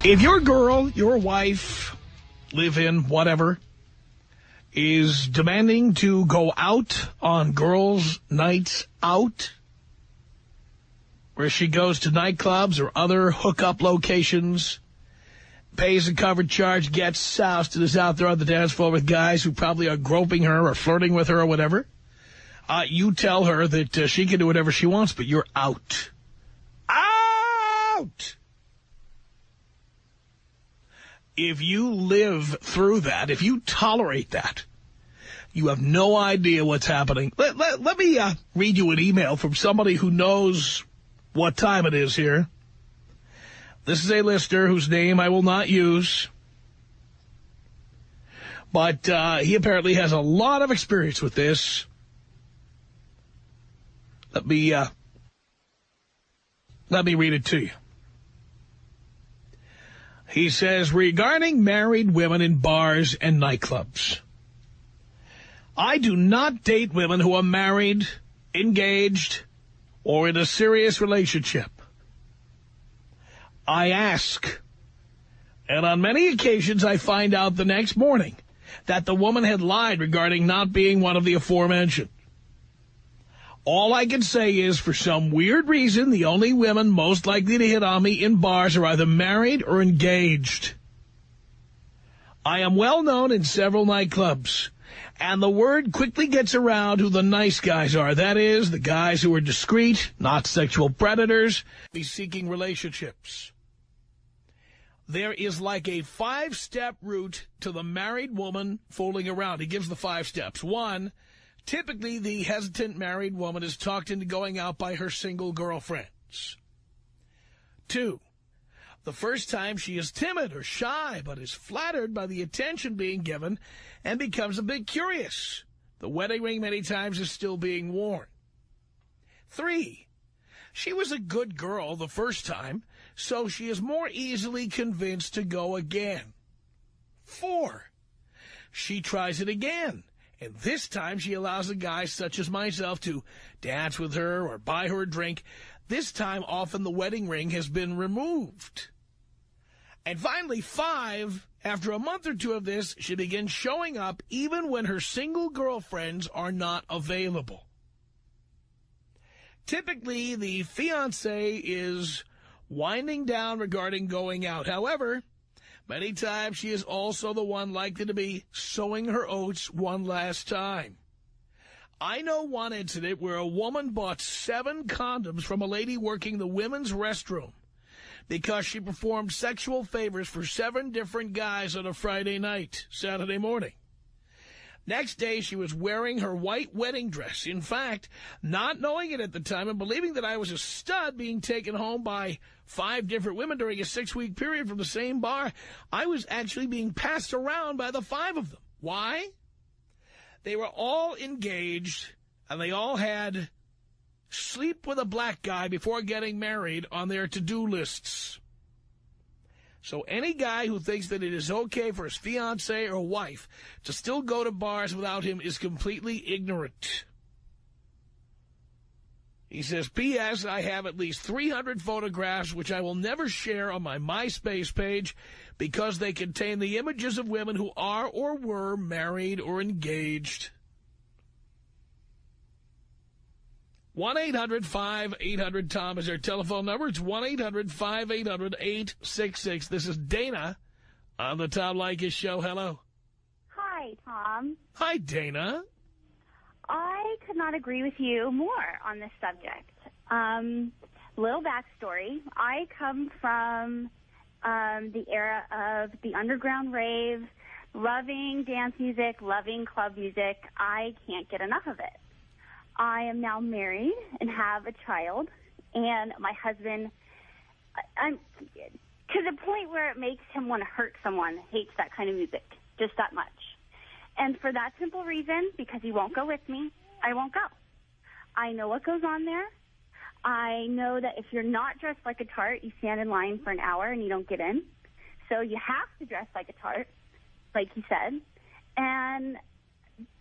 If your girl, your wife, live-in, whatever, is demanding to go out on girls' nights out, where she goes to nightclubs or other hookup locations, pays a covered charge, gets soused, and is out there on the dance floor with guys who probably are groping her or flirting with her or whatever, you tell her that she can do whatever she wants, but you're out. Out! If you live through that, if you tolerate that, you have no idea what's happening. Let me read you an email from somebody who knows what time it is here. This is a listener whose name I will not use. But he apparently has a lot of experience with this. Let me read it to you. He says, regarding married women in bars and nightclubs, I do not date women who are married, engaged, or in a serious relationship. I ask, and on many occasions I find out the next morning that the woman had lied regarding not being one of the aforementioned. All I can say is, for some weird reason, the only women most likely to hit on me in bars are either married or engaged. I am well known in several nightclubs, and the word quickly gets around who the nice guys are. That is, the guys who are discreet, not sexual predators, be seeking relationships. There is like a 5-step route to the married woman fooling around. He gives the 5 steps. 1, typically, the hesitant married woman is talked into going out by her single girlfriends. 2, the first time she is timid or shy, but is flattered by the attention being given and becomes a bit curious. The wedding ring many times is still being worn. 3, she was a good girl the first time, so she is more easily convinced to go again. 4, she tries it again. And this time she allows a guy such as myself to dance with her or buy her a drink. This time often the wedding ring has been removed. And finally, 5, after a month or 2 of this, she begins showing up even when her single girlfriends are not available. Typically, the fiancé is winding down regarding going out. However, many times she is also the one likely to be sowing her oats one last time. I know one incident where a woman bought 7 condoms from a lady working the women's restroom because she performed sexual favors for 7 different guys on a Friday night, Saturday morning. Next day, she was wearing her white wedding dress. In fact, not knowing it at the time and believing that I was a stud being taken home by 5 different women during a 6-week period from the same bar, I was actually being passed around by the 5 of them. Why? They were all engaged, and they all had sleep with a black guy before getting married on their to-do lists. So any guy who thinks that it is okay for his fiancé or wife to still go to bars without him is completely ignorant. He says, P.S. I have at least 300 photographs which I will never share on my MySpace page because they contain the images of women who are or were married or engaged. 1-800-5800-TOM is their telephone number. It's 1-800-5800-866. This is Dana on the Tom Leykis Show. Hello. Hi, Tom. Hi, Dana. I could not agree with you more on this subject. Little backstory. I come from the era of the underground rave, loving dance music, loving club music. I can't get enough of it. I am now married and have a child, and my husband, I'm to the point where it makes him want to hurt someone, hates that kind of music, just that much. And for that simple reason, because he won't go with me, I won't go. I know what goes on there. I know that if you're not dressed like a tart, you stand in line for an hour and you don't get in. So you have to dress like a tart, like he said. And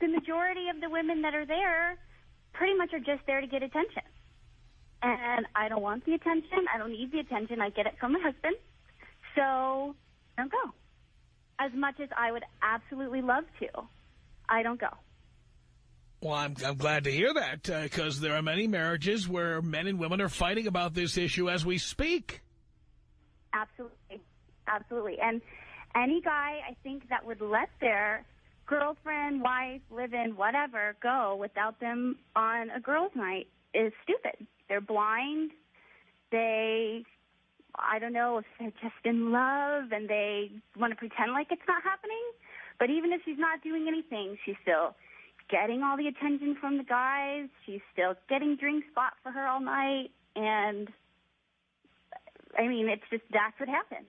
the majority of the women that are there pretty much are just there to get attention. And I don't want the attention. I don't need the attention. I get it from my husband. So I don't go. As much as I would absolutely love to, I don't go. Well, I'm glad to hear that, because there are many marriages where men and women are fighting about this issue as we speak. Absolutely. Absolutely. And any guy, I think, that would let their girlfriend, wife, live-in, whatever, go without them on a girls' night is stupid. They're blind. I don't know if they're just in love and they want to pretend like it's not happening. But even if she's not doing anything, she's still getting all the attention from the guys. She's still getting drinks bought for her all night. And, I mean, it's just, that's what happens.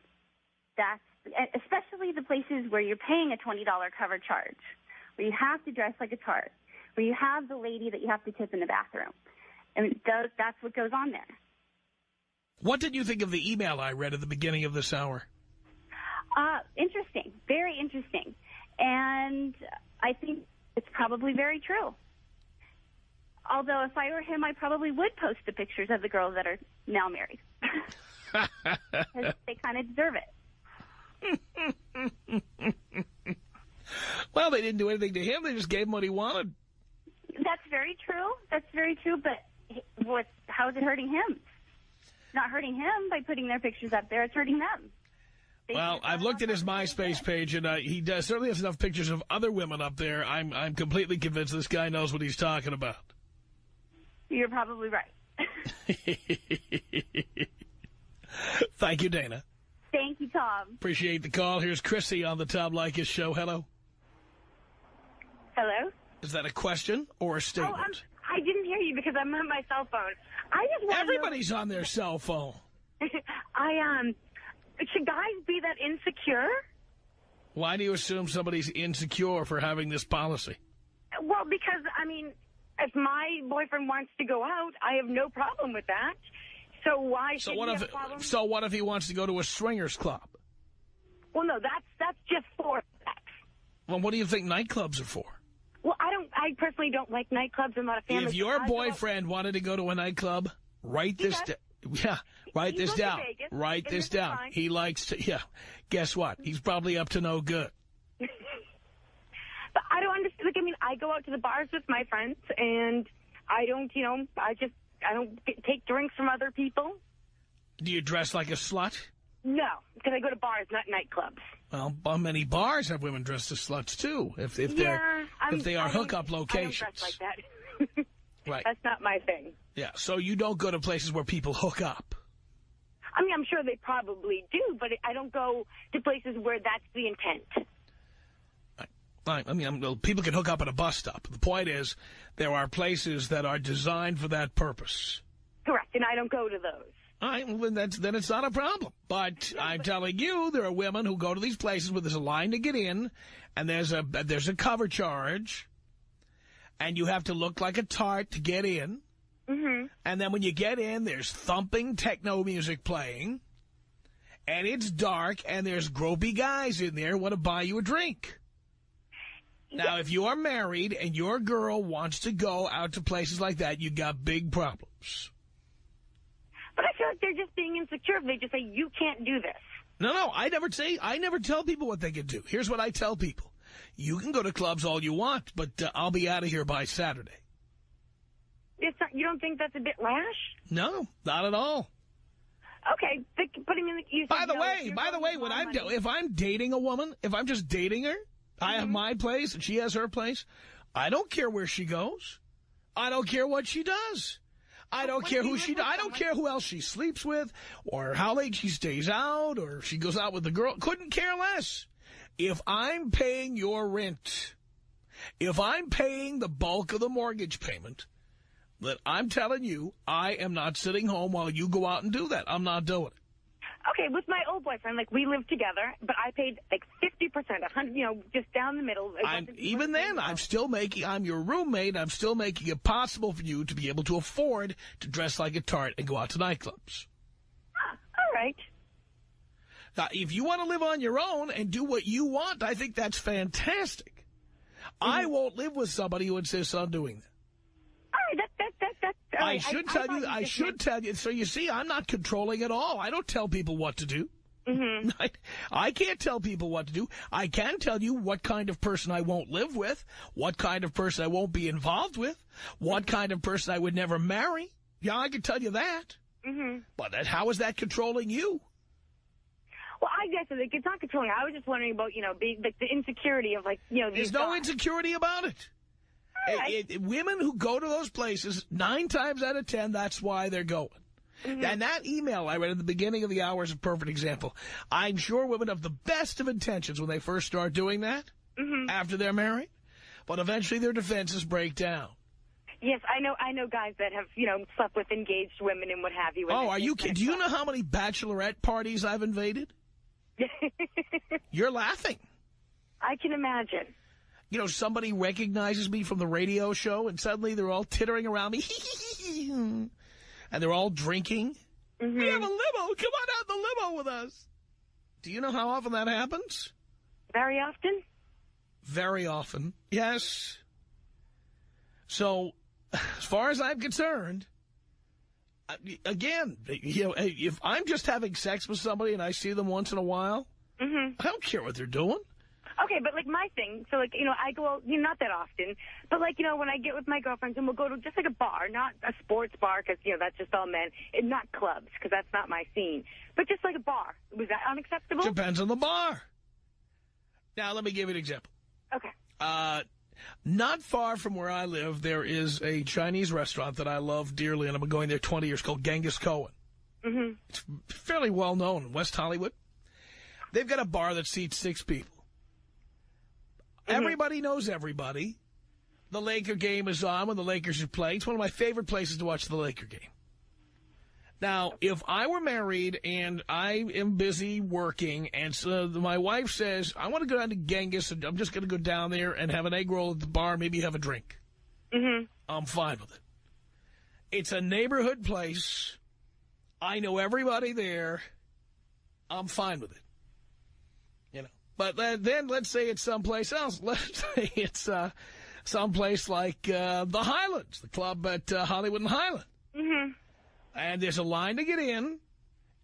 Especially the places where you're paying a $20 cover charge, where you have to dress like a tart, where you have the lady that you have to tip in the bathroom. I mean, that's what goes on there. What did you think of the email I read at the beginning of this hour? Interesting. Very interesting. And I think it's probably very true. Although if I were him, I probably would post the pictures of the girls that are now married. Because they kind of deserve it. Well, they didn't do anything to him. They just gave him what he wanted. That's very true. That's very true. But how is it hurting him? It's not hurting him by putting their pictures up there. It's hurting them. Well, I've looked at his MySpace page, and he certainly has enough pictures of other women up there. I'm completely convinced this guy knows what he's talking about. You're probably right. Thank you, Dana. Thank you, Tom. Appreciate the call. Here's Chrissy on the Tom Leykis show. Hello. Hello? Is that a question or a statement? I didn't hear you because I'm on my cell phone. Everybody's on their cell phone. Should guys be that insecure? Why do you assume somebody's insecure for having this policy? Well, because, I mean, if my boyfriend wants to go out, I have no problem with that. So why should he have a problem? So what if he wants to go to a swingers club? Well, no, that's just for sex. Well, what do you think nightclubs are for? Well, I personally don't like nightclubs. I'm not a fan of. If your boyfriend wanted to go to a nightclub, write this down. Yeah, write this down. Write this down. He likes to, yeah. Guess what? He's probably up to no good. But I don't understand. Like, I mean, I go out to the bars with my friends, and I don't, I don't take drinks from other people. Do you dress like a slut? No, because I go to bars, not nightclubs. Well, many bars have women dressed as sluts, too, if they are hookup locations. I don't dress like that. Right. That's not my thing. Yeah, so you don't go to places where people hook up. I mean, I'm sure they probably do, but I don't go to places where that's the intent. Right. I mean, people can hook up at a bus stop. The point is, there are places that are designed for that purpose. Correct, and I don't go to those. All right, well, then it's not a problem. But I'm telling you, there are women who go to these places where there's a line to get in, and there's a cover charge, and you have to look like a tart to get in. Mm-hmm. And then when you get in, there's thumping techno music playing, and it's dark, and there's gropey guys in there who want to buy you a drink. Now, if you are married and your girl wants to go out to places like that, you've got big problems. But I feel like they're just being insecure. They just say, you can't do this. No, I never tell people what they can do. Here's what I tell people. You can go to clubs all you want, but I'll be out of here by Saturday. You don't think that's a bit rash? No, not at all. Okay, putting in the... By the way, if I'm dating a woman, if I'm just dating her, I have my place and she has her place, I don't care where she goes. I don't care what she does. I don't care who she... I don't care who else she sleeps with or how late she stays out or if she goes out with the girl. Couldn't care less. If I'm paying your rent, if I'm paying the bulk of the mortgage payment, that I'm telling you, I am not sitting home while you go out and do that. I'm not doing it. Okay, with my old boyfriend, like, we lived together, but I paid, like, 50%, 100, just down the middle. Even then, I'm your roommate, I'm still making it possible for you to be able to afford to dress like a tart and go out to nightclubs. All right. Now, if you want to live on your own and do what you want, I think that's fantastic. I won't live with somebody who insists on doing that. I should tell you. So you see, I'm not controlling at all. I don't tell people what to do. Mm-hmm. I can't tell people what to do. I can tell you what kind of person I won't live with, what kind of person I won't be involved with, what kind of person I would never marry. Yeah, I can tell you that. Mm-hmm. But how is that controlling you? Well, I guess it's not controlling. I was just wondering about, being like the insecurity of There's no insecurity about it. Right. Women who go to those places, 9 times out of 10, that's why they're going. Mm-hmm. And that email I read at the beginning of the hour is a perfect example. I'm sure women have the best of intentions when they first start doing that, after they're married, but eventually their defenses break down. Yes, I know guys that have, slept with engaged women and what have you. Oh, are you kidding? Do you know how many bachelorette parties I've invaded? You're laughing. I can imagine. Somebody recognizes me from the radio show, and suddenly they're all tittering around me. And they're all drinking. Mm-hmm. We have a limo. Come on out in the limo with us. Do you know how often that happens? Very often? Very often, yes. So, as far as I'm concerned, again, if I'm just having sex with somebody and I see them once in a while, I don't care what they're doing. Okay, but, my thing, so, I go out, not that often, but, when I get with my girlfriends and we'll go to just, a bar, not a sports bar, because, that's just all men, and not clubs, because that's not my scene, but just, a bar. Was that unacceptable? Depends on the bar. Now, let me give you an example. Okay. Not far from where I live, there is a Chinese restaurant that I love dearly, and I've been going there 20 years, called Genghis Cohen. Mm-hmm. It's fairly well known in West Hollywood. They've got a bar that seats 6 people. Everybody knows everybody. The Laker game is on when the Lakers are playing. It's one of my favorite places to watch the Laker game. Now, if I were married and I am busy working, and so my wife says, I want to go down to Genghis, and I'm just going to go down there and have an egg roll at the bar, maybe have a drink. I'm fine with it. It's a neighborhood place. I know everybody there. I'm fine with it. But then let's say it's someplace else. Let's say it's someplace like the Highlands, the club at Hollywood and Highland. And there's a line to get in,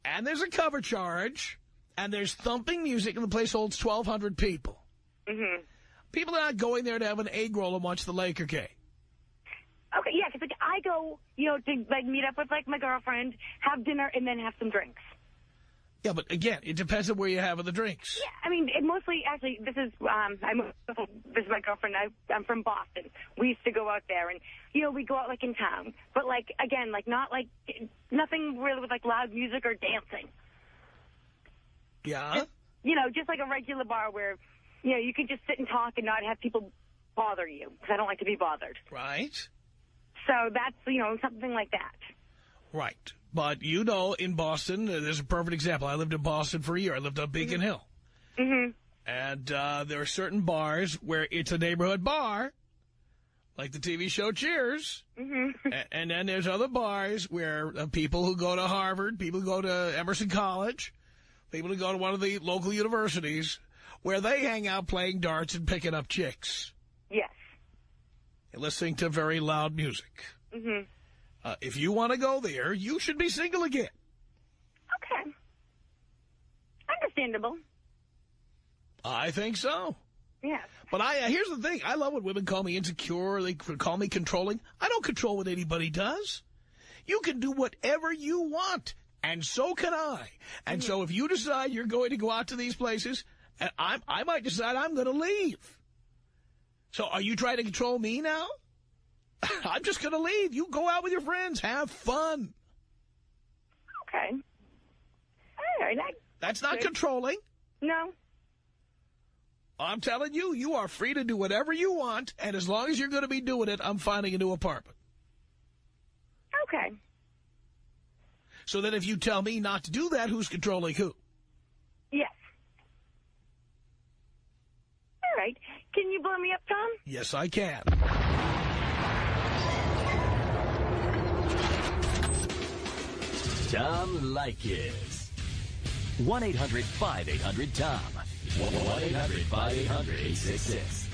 and there's a cover charge, and there's thumping music, and the place holds 1,200 people. People are not going there to have an egg roll and watch the Laker game. Okay, yeah, because I go, to meet up with my girlfriend, have dinner, and then have some drinks. Yeah, but again, it depends on where you have the drinks. Yeah, I mean, it mostly, actually, this is my girlfriend. I'm from Boston. We used to go out there, and, we go out, in town. But, again, not, nothing really with, loud music or dancing. Yeah? Just a regular bar where, you can just sit and talk and not have people bother you, because I don't like to be bothered. Right. So that's, something like that. Right. But, in Boston, there's a perfect example. I lived in Boston for a year. I lived on Beacon Hill. And there are certain bars where it's a neighborhood bar, like the TV show Cheers. And then there's other bars where people who go to Harvard, people who go to Emerson College, people who go to one of the local universities, where they hang out playing darts and picking up chicks. Yes. And listening to very loud music. If you want to go there, you should be single again. Okay. Understandable. I think so. Yes. But here's the thing. I love when women call me insecure. They call me controlling. I don't control what anybody does. You can do whatever you want, and so can I. And so if you decide you're going to go out to these places, I might decide I'm going to leave. So are you trying to control me now? I'm just going to leave. You go out with your friends. Have fun. Okay. All right. That's not controlling. No. I'm telling you, you are free to do whatever you want, and as long as you're going to be doing it, I'm finding a new apartment. Okay. So then if you tell me not to do that, who's controlling who? Yes. All right. Can you blow me up, Tom? Yes, I can. Tom Leykis. 1-800-5800-TOM. 1-800-5800-866.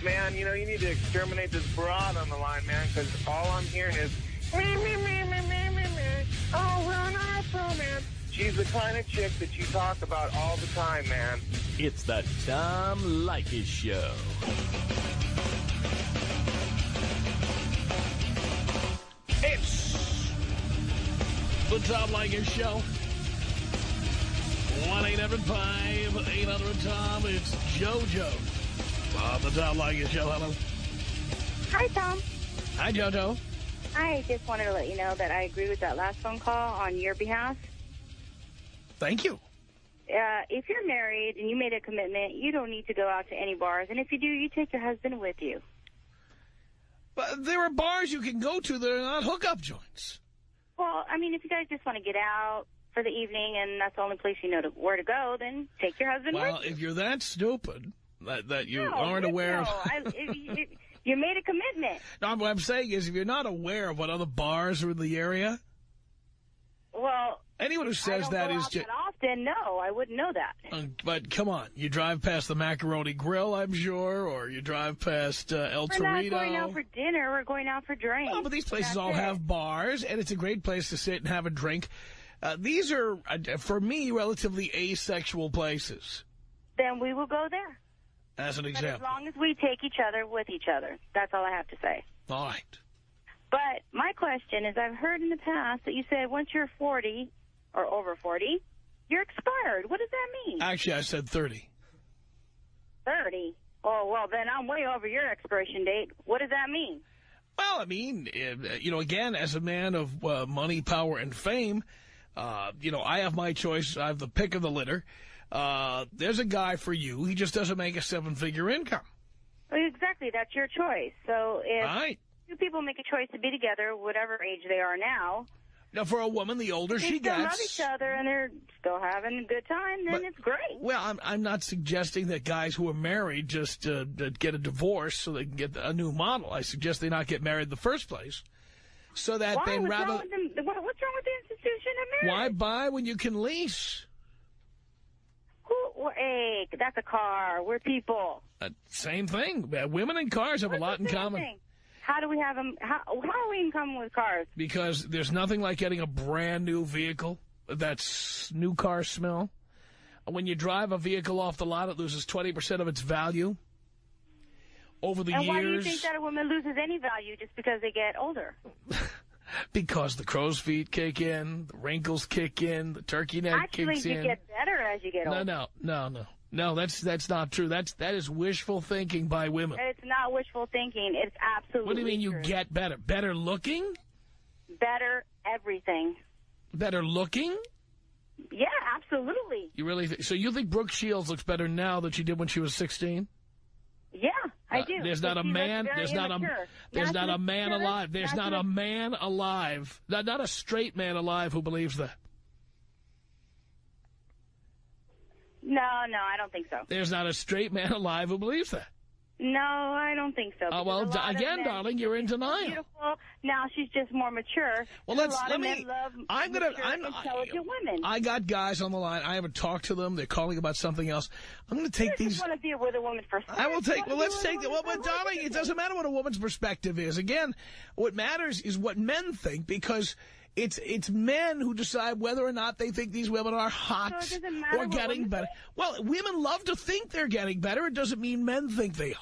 Man, you need to exterminate this broad on the line, man, because all I'm hearing is me. Oh, we're an Afro, man. She's the kind of chick that you talk about all the time, man. It's the Tom Leykis Show. It's the Tom Leykis Show. 1-800-5800-TOM. It's JoJo on the Tom Leykis Show. Hello. Hi, Tom. Hi, JoJo. I just wanted to let you know that I agree with that last phone call on your behalf. Thank you. If you're married and you made a commitment, you don't need to go out to any bars. And if you do, you take your husband with you. But there are bars you can go to that are not hookup joints. Well, I mean, if you guys just want to get out for the evening and that's the only place you know where to go, then take your husband with you. Well, if you're that stupid that you aren't aware of... You made a commitment. No, what I'm saying is if you're not aware of what other bars are in the area... Well... Anyone who says that is just... often, no, I wouldn't know that. But come on, you drive past the Macaroni Grill, I'm sure, or you drive past El Torito. We're not going out for dinner, we're going out for drinks. Oh, but these places all have bars, and it's a great place to sit and have a drink. These are, for me, relatively asexual places. Then we will go there. As an But example. as long as we take each other with each other. That's all I have to say. All right. But my question is, I've heard in the past that you said once you're 40 or over 40, you're expired. What does that mean? Actually, I said 30. 30? Oh, well, then I'm way over your expiration date. What does that mean? Well, I mean, you know, again, as a man of money, power, and fame, you know, I have my choice. I have the pick of the litter. There's a guy for you. He just doesn't make a 7-figure income. Well, exactly. That's your choice. So if Right. two people make a choice to be together, whatever age they are now, Now, for a woman, the older they she still gets... love each other and they're still having a good time, then it's great. Well, I'm not suggesting that guys who are married just get a divorce so they can get a new model. I suggest they not get married in the first place. So that Why? they What's rather... wrong with what's wrong with the institution of Why marriage? buy when you can lease? Hey, that's a car. We're people. Same thing. Women and cars have a lot in What's the same common. thing? How do we have them? How are we in common with cars? Because there's nothing like getting a brand new vehicle. That's new car smell. When you drive a vehicle off the lot, it loses 20% of its value. Over the And years... why do you think that a woman loses any value just because they get older? Because the crow's feet kick in, the wrinkles kick in, the turkey neck kicks in. Actually, you get better as you get older. No, that's not true. That is wishful thinking by women. It's not wishful thinking. It's absolutely What do you mean you true. get better? Better looking? Better everything. Better looking? Yeah, absolutely. You really so you think Brooke Shields looks better now than she did when she was 16? Yeah, I do. There's not a She looks man. very There's not immature. a man alive. There's not a man alive. Not a straight man alive who believes that. No, I don't think so. There's not a straight man alive who believes that. No, I don't think so. Well, Because a lot of again, men darling, you're in think she's denial. Beautiful. Now she's just more mature. Well, A lot of men love mature, intelligent women. I got guys on the line. I haven't talked to them. They're calling about something else. I'm going to take You these. just want to be with a woman for sex. I will take. You Well, wanna let's be take. with a Well, woman but for darling, it doesn't matter what a woman's perspective is. Again, what matters is what men think, because it's men who decide whether or not they think these women are hot So it doesn't matter or what getting women better. Well, women love to think they're getting better. It doesn't mean men think they are.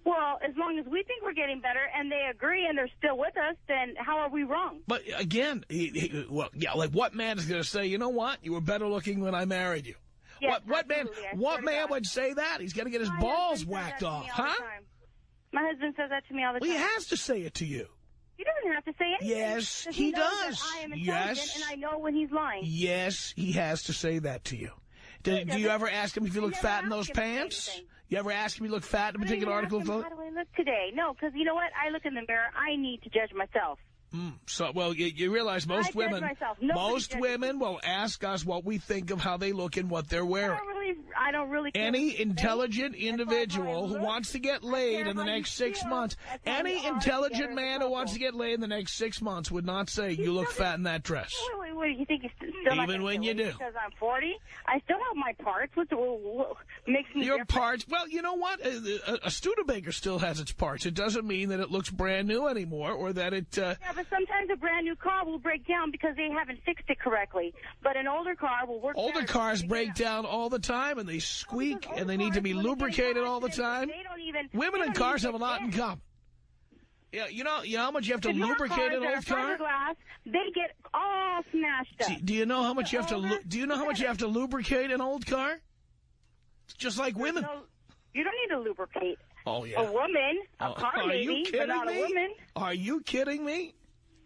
Well, as long as we think we're getting better and they agree and they're still with us, then how are we wrong? But again, like what man is going to say, you know what, you were better looking when I married you? Yes, What man? absolutely. I What swear to man God. would say that? He's going to get his My balls husband says whacked that to off, me all the huh? time. My husband says that to me all the Well, time. he has to say it to you. He doesn't have to say anything. Yes, because he knows does. That I am intelligent Yes. and I know when he's lying. Yes, he has to say that to you. Do you doesn't. ever ask him if you I look never fat in ask those him to say pants? anything. You ever ask him if you look fat in a I don't particular even article of ask him, clothing? how do I look today? No, because you know what? I look in the mirror. I need to judge myself. So, well, you realize I most judge women, myself. Nobody most judges women will ask us what we think of how they look and what they're wearing. I don't really care what Any you say. intelligent That's why individual I who look. wants to get I laid care in the how you next 6 feel. months, That's how any you are intelligent together man as a who wants to couple. get laid in the next 6 months would not say, you look fat in that dress. Wait. What do you think? You still not Even gonna when get you laid do. because I'm 40. I still have my parts. What makes me Your different? parts, well, you know what? A Studebaker still has its parts. It doesn't mean that it looks brand new anymore or that it... Yeah, but sometimes a brand new car will break down because they haven't fixed it correctly. But an older car will work older better cars because break down all the time, and they squeak, because and they older need to cars, be when they get lubricated hot, all the time. They don't even... Women they and don't cars even have a lot in get common. Yeah, you know how much you have to If your lubricate cars an are old car? fiberglass, they get all smashed up. Do you know how much you have to? older, Do you know how much you have to lubricate an old car? It's just like women. No, you don't need to lubricate. Oh yeah. A woman, a car are you maybe, kidding but not me? a woman. Are you kidding me?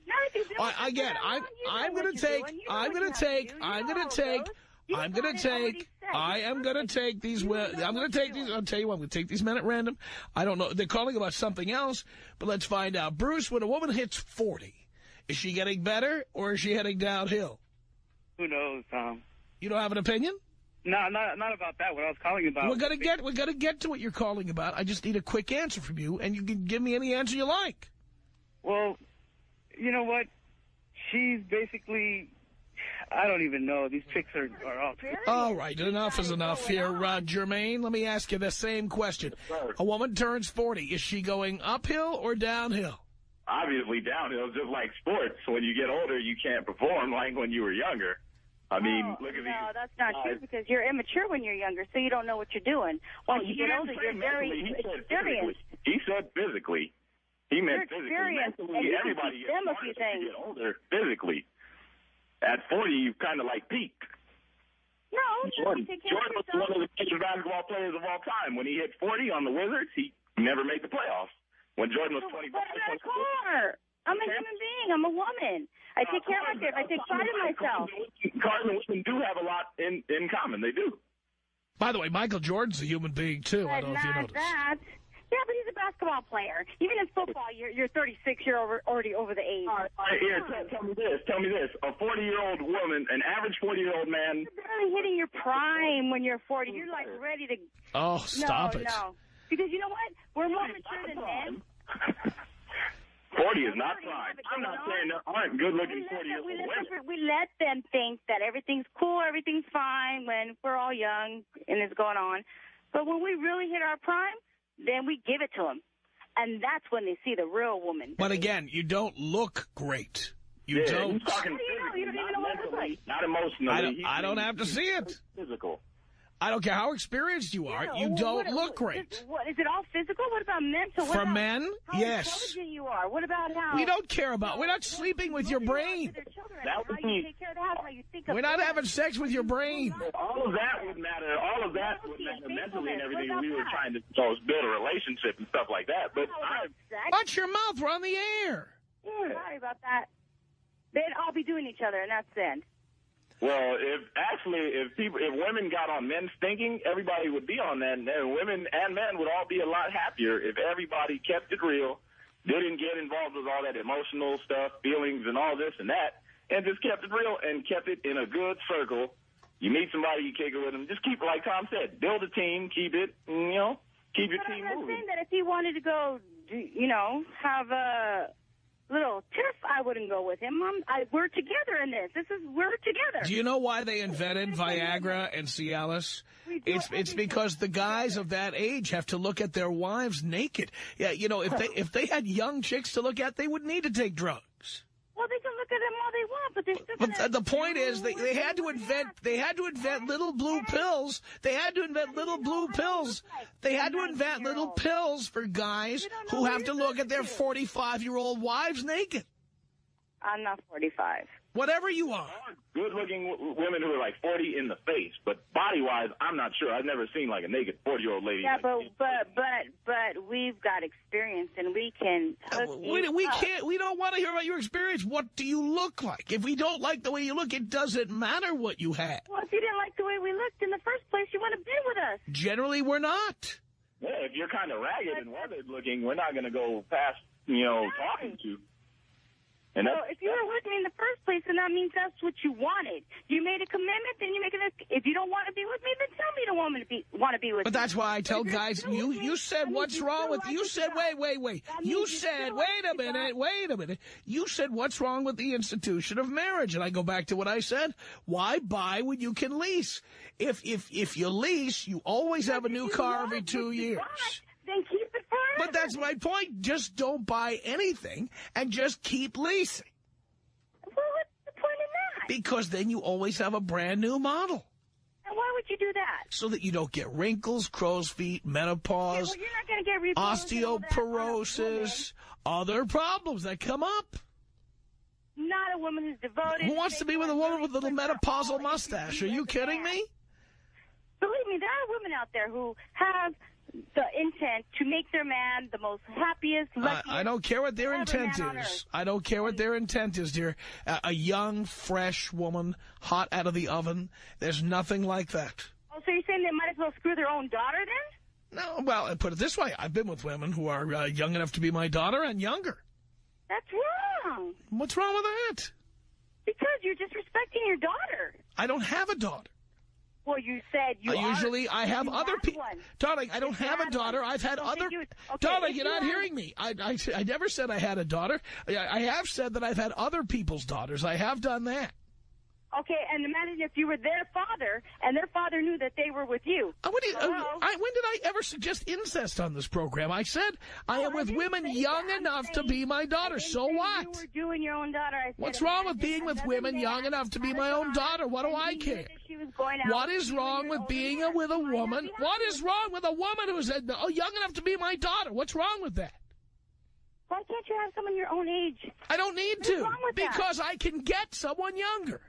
No, if you do it, Again, then I'm you know going what to you're take. doing. You know I'm what going you to have take. do. You I'm know going how to it take. goes. You I'm got going it to already take. set. I am going to take these. You know I'm going what to take you're these. doing. I'll tell you what. I'm going to take these men at random. I don't know. They're calling about something else, but let's find out. Bruce, when a woman hits 40, is she getting better or is she heading downhill? Who knows, Tom? You don't have an opinion? No, not about that. What I was calling about. We're gonna get to what you're calling about. I just need a quick answer from you, and you can give me any answer you like. Well, you know what? She's basically, I don't even know. These chicks are all. All right, enough is enough here, Jermaine. Let me ask you the same question. A woman turns 40. Is she going uphill or downhill? Obviously downhill, just like sports. When you get older, you can't perform like when you were younger. I mean, look at these. No, that's not true because you're immature when you're younger, so you don't know what you're doing. Once you get older, you're very experienced. He said physically. He meant You're physically. experienced, and Mentally, you can everybody teach gets them a smarter few as you things. get older physically. At 40, you've kind of like peaked. No, you take care of Jordan was yourself. one of the greatest basketball players of all time. When he hit 40 on the Wizards, he never made the playoffs. When Jordan was 25, But I'm not a car. I'm a human being. I'm a woman. I take care of myself. I take pride in myself. Cars and women do have a lot in common. They do. By the way, Michael Jordan's a human being, too. I But don't know if you not noticed. that. Yeah, but he's a basketball player. Even in football, you're 36. You're already over the age. All right, here, tell me this. Tell me this. A 40-year-old woman, an average 40-year-old man. You're barely hitting your prime when you're 40. You're like ready to. Oh, stop it. No. Because you know what? We're more mature than men. 40 is not prime. I'm not saying there aren't good-looking 40-year-old women. We let them think that everything's cool, everything's fine when we're all young and it's going on. But when we really hit our prime, then we give it to them. And that's when they see the real woman. But again, you don't look great. You don't. He's talking How do you know? physically, You don't even not know what it looks mentally, like. not emotionally. I don't have to see it. Physical. I don't care how experienced you are. You don't look great. What, is it all physical? What about mental? What For about men, how yes. intelligent you are? What about how... We don't care about. We're not sleeping with your brain. How you take care of the house, how you think of We're not having sex with your brain. All of that would matter. All of that would matter mentally and everything. We were trying to build a relationship and stuff like that. But Watch your mouth. We're on the air. Sorry about that. They'd all be doing each other, and that's the end. well, if women got on men's thinking, everybody would be on that. And women and men would all be a lot happier if everybody kept it real, didn't get involved with all that emotional stuff, feelings, and all this and that, and just kept it real and kept it in a good circle. You meet somebody, you kick it with them. Just keep, like Tom said, build a team, keep it, keep your But team I'm not moving. saying that if he wanted to go, have a little tiff, I wouldn't go with him. We're together in this. We're together. Do you know why they invented Viagra and Cialis? It's because the guys of that age have to look at their wives naked. Yeah, if they had young chicks to look at, they wouldn't need to take drugs. Well, they can look at them all they want, but they're still But gonna the point is, they had to invent little blue pills. They had to invent little blue pills. They had to invent little pills for guys who have to look at their 45-year-old wives naked. I'm not 45. Whatever you are. Good-looking women who are like 40 in the face, but body-wise, I'm not sure. I've never seen like a naked 40-year-old lady. Yeah, but we've got experience, and we can. We don't want to hear about your experience. What do you look like? If we don't like the way you look, it doesn't matter what you have. Well, if you didn't like the way we looked in the first place, you wouldn't have been with us. Generally, we're not. Yeah, if you're kind of ragged and weathered looking, we're not going to go past, talking to. And So if you were with me in the first place, then that means that's what you wanted. You made a commitment, then you make it. If you don't want to be with me, then tell me you don't want to be with me. But that's why I tell guys, you said what's wrong with, you said, wait. You said, wait a minute. You said, what's wrong with the institution of marriage? And I go back to what I said. Why buy when you can lease? If you lease, you always have a new car every 2 years. Then keep it forever. But that's my point. Just don't buy anything and just keep leasing. Well, what's the point in that? Because then you always have a brand new model. And why would you do that? So that you don't get wrinkles, crow's feet, menopause, Well, you're not going to get repose and all that osteoporosis, other problems that come up. Not a woman who's devoted. Who wants to be with a woman with a little menopausal mustache? Are you kidding me? Believe me, there are women out there who have the intent to make their man the most happiest, luckiest. I don't care what their intent man on is. earth. I don't care what their intent is, dear. A young, fresh woman, hot out of the oven. There's nothing like that. Oh, so you're saying they might as well screw their own daughter then? No, well, put it this way. I've been with women who are young enough to be my daughter and younger. That's wrong. What's wrong with that? Because you're disrespecting your daughter. I don't have a daughter. Well, you said you are. Usually I have You other had people. one. Darling, I don't have a daughter. I've had Okay, other... okay, Darling, if you're you not had- hearing me. I never said I had a daughter. I have said that I've had other people's daughters. I have done that. Okay, and imagine if you were their father, and their father knew that they were with you. When did I ever suggest incest on this program? I said I am with women young enough to be my daughter. So what? You were doing your own daughter. I said, What's wrong with being with women young enough to be my own daughter? What do I care? What is wrong with being with a woman? What is wrong with a woman who's young enough to be my daughter? What's wrong with that? Why can't you have someone your own age? I don't need What's to wrong with that? because I can get someone younger.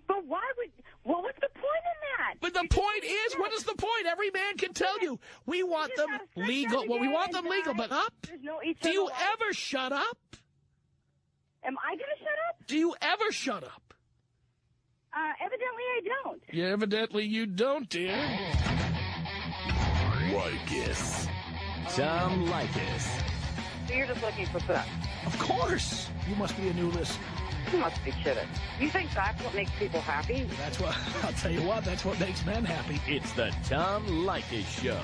But why would... Well, what's the point in that? But the point is, what is the point? Every man can tell you, we want them legal. Well, we want them legal, but up. Do you ever shut up? Am I going to shut up? Do you ever shut up? Evidently I don't. Yeah, evidently you don't, dear. Leykis. Tom Leykis. So you're just looking for sex. Of course. You must be a new listener. You must be kidding. You think that's what makes people happy? That's what, I'll tell you what, that's what makes men happy. It's the Tom Leykis Show.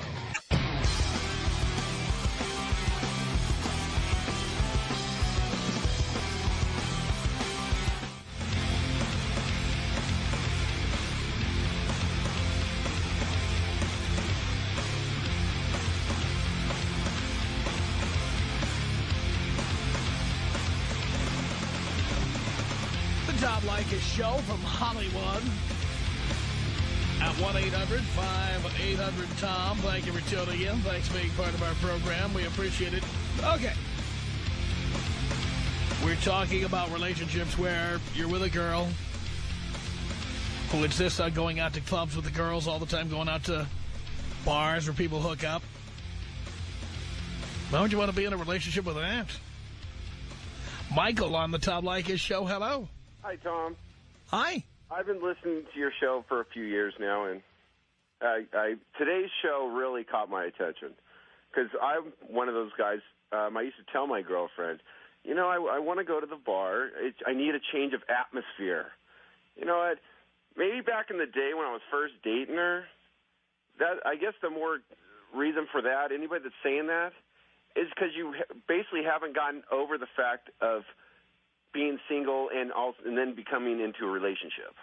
Tom Leykis Show from Hollywood at 1-800-5800-TOM. Thank you for tuning in. Thanks for being part of our program. We appreciate it. Okay. We're talking about relationships where you're with a girl who insists on going out to clubs with the girls all the time, going out to bars where people hook up. Why would you want to be in a relationship with that? Michael on the Tom Leykis Show. Hello. Hi, Tom. Hi. I've been listening to your show for a few years now, and today's show really caught my attention because I'm one of those guys. I used to tell my girlfriend, you know, I want to go to the bar. I need a change of atmosphere. You know what? Maybe back in the day when I was first dating her, I guess the more reason for that, anybody that's saying that, is because you basically haven't gotten over the fact of being single and then becoming into a relationship.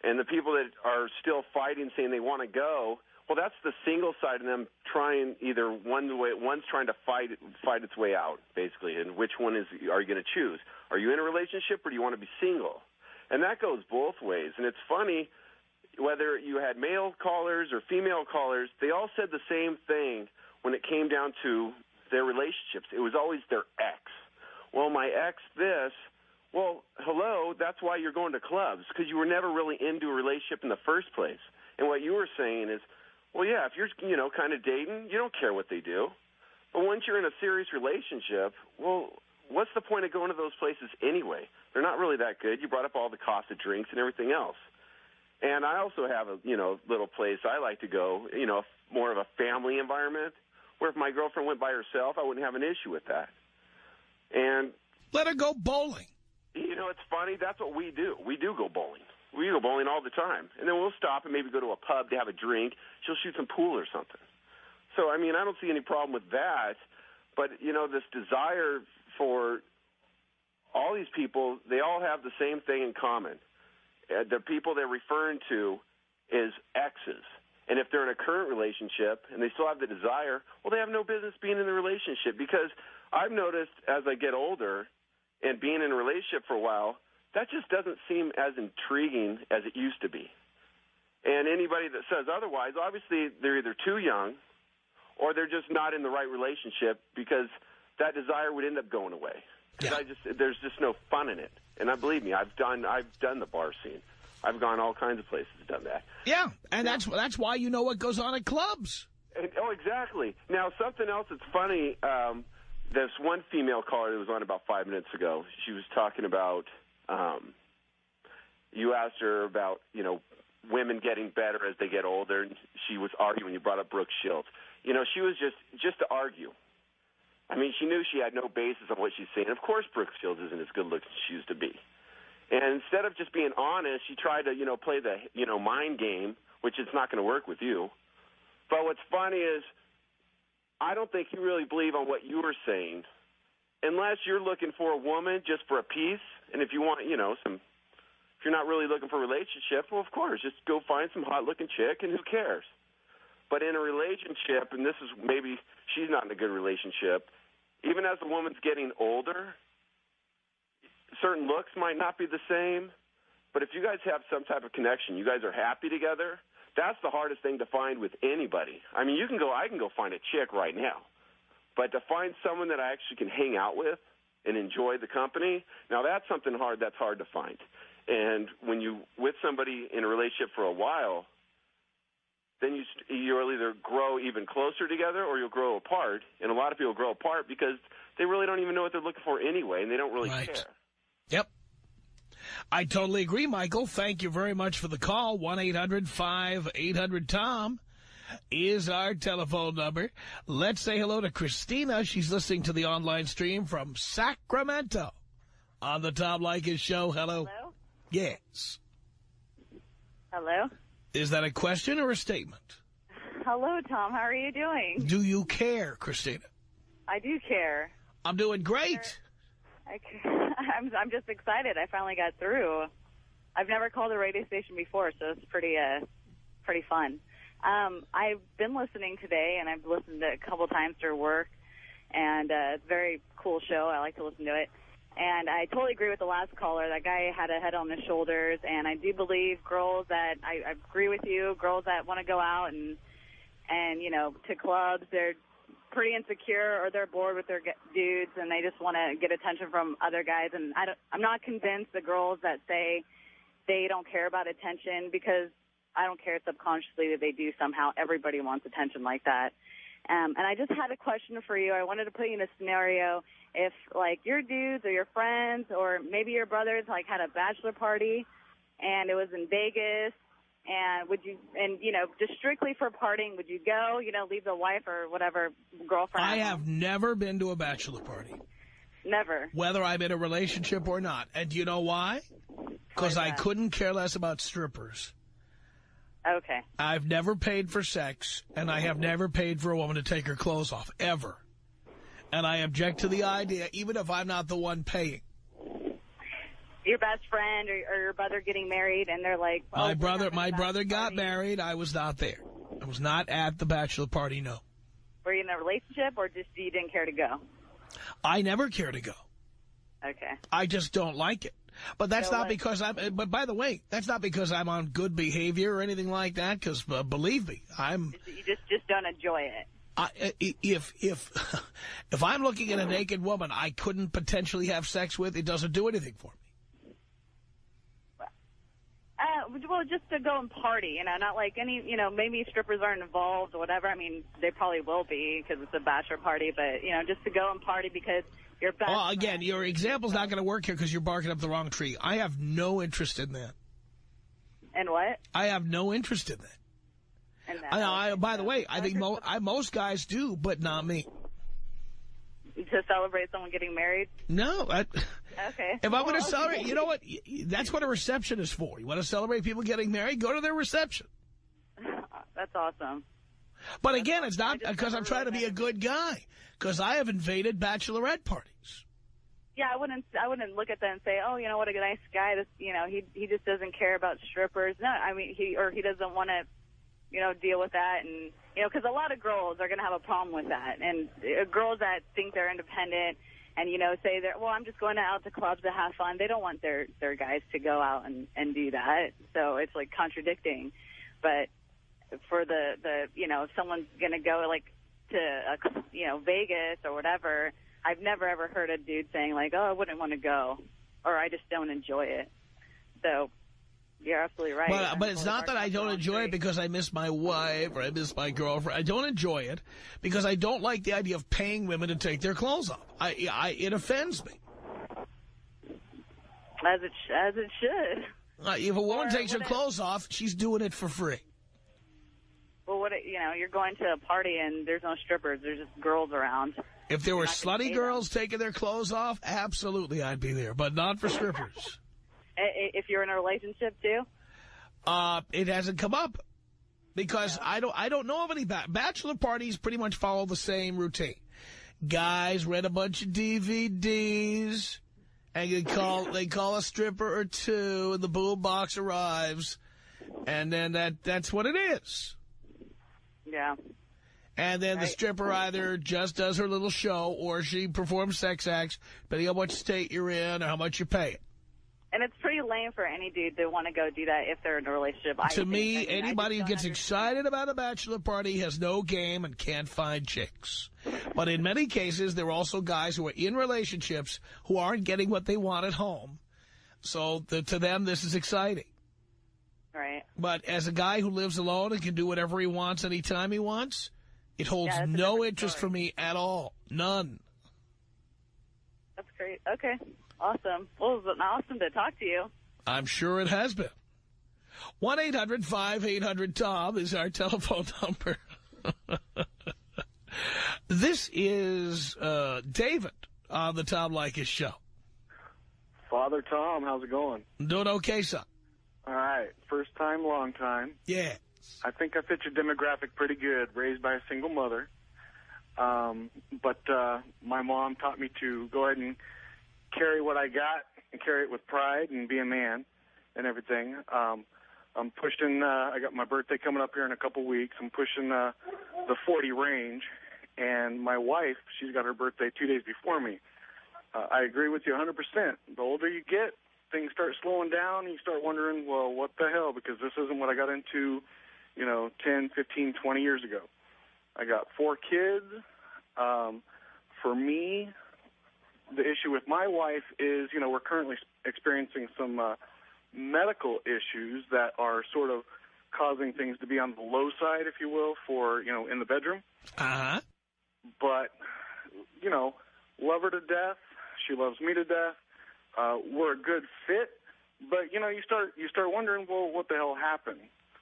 And the people that are still fighting, saying they want to go, well, that's the single side of them trying either one's trying to fight its way out, basically. And which one are you going to choose? Are you in a relationship or do you want to be single? And that goes both ways. And it's funny, whether you had male callers or female callers, they all said the same thing when it came down to their relationships. It was always their ex. Well, my ex this, well, hello, that's why you're going to clubs, because you were never really into a relationship in the first place. And what you were saying is, well, yeah, if you're, kind of dating, you don't care what they do. But once you're in a serious relationship, well, what's the point of going to those places anyway? They're not really that good. You brought up all the cost of drinks and everything else. And I also have a, little place I like to go, more of a family environment, where if my girlfriend went by herself, I wouldn't have an issue with that. And let her go bowling. You know, it's funny. That's what we do. We do go bowling. We go bowling all the time. And then we'll stop and maybe go to a pub to have a drink. She'll shoot some pool or something. So, I mean, I don't see any problem with that. But, you know, this desire for all these people, they all have the same thing in common. The people they're referring to is exes. And if they're in a current relationship and they still have the desire, well, they have no business being in the relationship. Because I've noticed as I get older and being in a relationship for a while, that just doesn't seem as intriguing as it used to be. And anybody that says otherwise, obviously they're either too young or they're just not in the right relationship, because that desire would end up going away. Yeah. There's just no fun in it. And believe me, I've done the bar scene. I've gone all kinds of places and done that. Yeah, and that's why you know what goes on at clubs. Oh, exactly. Now, something else that's funny, this one female caller that was on about 5 minutes ago, she was talking about, you asked her about, you know, women getting better as they get older, and she was arguing. You brought up Brooke Shields. You know, she was just to argue. I mean, she knew she had no basis on what she's saying. Of course Brooke Shields isn't as good looking as she used to be. And instead of just being honest, she tried to, you know, play the, you know, mind game, which is not going to work with you. But what's funny is I don't think you really believe on what you were saying unless you're looking for a woman just for a piece. And if you want, you know, if you're not really looking for a relationship, well, of course, just go find some hot-looking chick, and who cares? But in a relationship, and this is maybe she's not in a good relationship, even as the woman's getting older, certain looks might not be the same. But if you guys have some type of connection, you guys are happy together, that's the hardest thing to find with anybody. I mean, I can go find a chick right now. But to find someone that I actually can hang out with and enjoy the company, now that's something that's hard to find. And when you with somebody in a relationship for a while, then you'll either grow even closer together or you'll grow apart. And a lot of people grow apart because they really don't even know what they're looking for anyway, and they don't really care. Yep. I totally agree, Michael. Thank you very much for the call. 1-800-5800-TOM is our telephone number. Let's say hello to Christina. She's listening to the online stream from Sacramento on the Tom Leykis Show. Hello. Hello? Yes. Hello? Is that a question or a statement? Hello, Tom. How are you doing? Do you care, Christina? I do care. I'm doing great. I'm just excited. I finally got through. I've never called a radio station before, so it's pretty fun. I've been listening today, and I've listened to it a couple times through work, and it's a very cool show. I like to listen to it. And I totally agree with the last caller. That guy had a head on his shoulders, and I do believe girls that, I agree with you, girls that want to go out and you know, to clubs, they're pretty insecure or they're bored with their dudes and they just want to get attention from other guys. And I'm not convinced the girls that say they don't care about attention, because I don't care subconsciously that they do somehow. Everybody wants attention like that. And I just had a question for you. I wanted to put you in a scenario. If, like, your dudes or your friends or maybe your brothers, like, had a bachelor party and it was in Vegas, and you know, just strictly for partying, would you go, you know, leave the wife or whatever, girlfriend? I have never been to a bachelor party. Never. Whether I'm in a relationship or not. And do you know why? Because I couldn't care less about strippers. Okay. I've never paid for sex, and I have never paid for a woman to take her clothes off, ever. And I object to the idea, even if I'm not the one paying. Your best friend or your brother getting married, and they're like, oh, my brother got married. I was not there. I was not at the bachelor party, no. Were you in a relationship, or just you didn't care to go? I never care to go. Okay. I just don't like it. But that's not because but by the way, that's not because I'm on good behavior or anything like that, because believe me, You just don't enjoy it. If I'm looking at a naked woman I couldn't potentially have sex with, it doesn't do anything for me. Well, just to go and party, you know, not like any, you know, maybe strippers aren't involved or whatever. I mean, they probably will be because it's a bachelor party, but, you know, just to go and party because you're best. Well, again, your example's not going to work here because you're barking up the wrong tree. I have no interest in that. And what? I have no interest in that. By the way, I think most guys do, but not me. To celebrate someone getting married? No, Okay. If I'm going to celebrate, you know what? That's what a reception is for. You want to celebrate people getting married? Go to their reception. That's awesome. But again, it's not because I'm trying to be a good guy. Because I have invaded bachelorette parties. Yeah, I wouldn't look at that and say, oh, you know, what a nice guy. This, you know, he just doesn't care about strippers. No, I mean, he doesn't want to, you know, deal with that. And, you know, because a lot of girls are going to have a problem with that. And girls that think they're independent and, you know, say that, well, I'm just going out to clubs to have fun. They don't want their guys to go out and do that. So it's like contradicting. But for the you know, if someone's going to go like to, you know, Vegas or whatever, I've never ever heard a dude saying like, oh, I wouldn't want to go, or I just don't enjoy it. So you're absolutely right. But it's not that I don't enjoy it because I miss my wife or I miss my girlfriend. I don't enjoy it because I don't like the idea of paying women to take their clothes off. It offends me. As it should. If a woman takes her clothes off, she's doing it for free. Well, you know, you're going to a party and there's no strippers. There's just girls around. If there were slutty girls taking their clothes off, absolutely I'd be there, but not for strippers. If you're in a relationship, too? It hasn't come up because I don't know of any. Bachelor parties pretty much follow the same routine. Guys rent a bunch of DVDs and they call a stripper or two and the boom box arrives and then that's what it is. Yeah. And then the stripper either just does her little show or she performs sex acts, depending on what state you're in or how much you pay it. And it's pretty lame for any dude to want to go do that if they're in a relationship. To me, anybody who gets excited about a bachelor party has no game and can't find chicks. But in many cases, there are also guys who are in relationships who aren't getting what they want at home. So to them, this is exciting. Right. But as a guy who lives alone and can do whatever he wants anytime he wants, it holds no interest for me at all. None. That's great. Okay. Awesome. Well, it was awesome to talk to you. I'm sure it has been. 1-800-5800-TOM is our telephone number. This is David on the Tom Leykis Show. Father Tom, how's it going? Doing okay, son. All right. First time, long time. Yeah. I think I fit your demographic pretty good, raised by a single mother. But my mom taught me to go ahead and carry what I got and carry it with pride and be a man and everything. I'm pushing, I got my birthday coming up here in a couple weeks. I'm pushing the 40 range. And my wife, she's got her birthday 2 days before me. I agree with you 100%. The older you get, things start slowing down, and you start wondering, well, what the hell? Because this isn't what I got into, 10, 15, 20 years ago. I got 4 kids. For me, the issue with my wife is, we're currently experiencing some medical issues that are sort of causing things to be on the low side, if you will, for, in the bedroom. Uh-huh. But, love her to death. She loves me to death. We're a good fit. But, you start wondering, well, what the hell happened?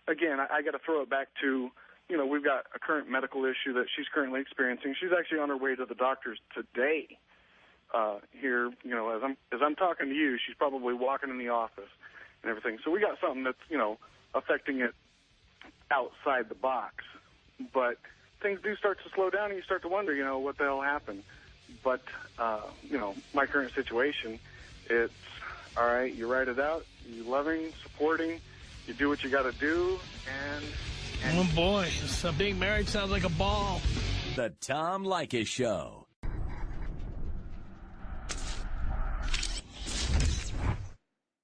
Again, I got to throw it back to, we've got a current medical issue that she's currently experiencing. She's actually on her way to the doctor's today. Here, as I'm talking to you, she's probably walking in the office and everything. So we got something that's, affecting it outside the box. But things do start to slow down, and you start to wonder, what the hell happened. But, my current situation, it's, all right, you write it out, you loving, supporting, you do what you got to do, and oh, boy, being married sounds like a ball. The Tom Leykis Show.